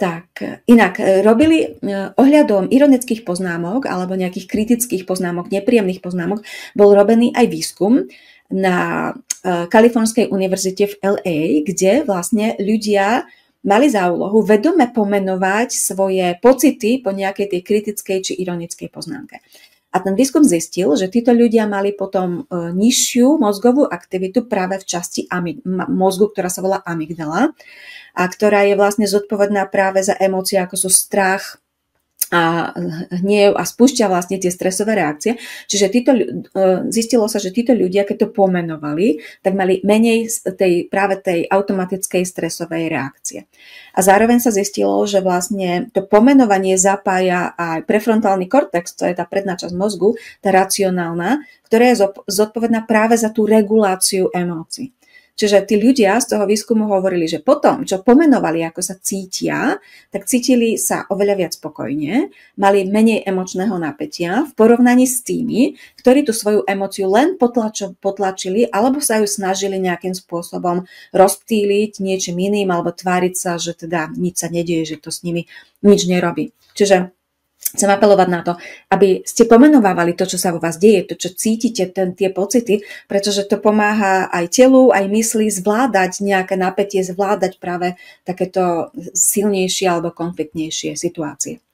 Tak, inak robili ohľadom ironických poznámok alebo nejakých kritických poznámok, nepríjemných poznámok, bol robený aj výskum na Kalifornskej univerzite v LA, kde vlastne ľudia mali za úlohu vedome pomenovať svoje pocity po nejakej tej kritickej či ironickej poznámke. A ten výskum zistil, že títo ľudia mali potom nižšiu mozgovú aktivitu práve v časti mozgu, ktorá sa volá amygdala a ktorá je vlastne zodpovedná práve za emócie, ako sú strach a hnev a spúšťa vlastne tie stresové reakcie. Čiže zistilo sa, že títo ľudia, keď to pomenovali, tak mali menej práve tej automatickej stresovej reakcie. A zároveň sa zistilo, že vlastne to pomenovanie zapája aj prefrontálny kortex, to je tá predná časť mozgu, tá racionálna, ktorá je zodpovedná práve za tú reguláciu emócií. Čiže tí ľudia z toho výskumu hovorili, že potom, čo pomenovali, ako sa cítia, tak cítili sa oveľa viac spokojne, mali menej emočného napätia v porovnaní s tými, ktorí tú svoju emóciu len potlačili alebo sa ju snažili nejakým spôsobom rozptýliť niečím iným alebo tváriť sa, že teda nič sa nedieje, že to s nimi nič nerobí. Čiže chcem apelovať na to, aby ste pomenovávali to, čo sa vo vás deje, to, čo cítite, tie pocity, pretože to pomáha aj telu, aj mysli zvládať nejaké napätie, zvládať práve takéto silnejšie alebo konfliktnejšie situácie.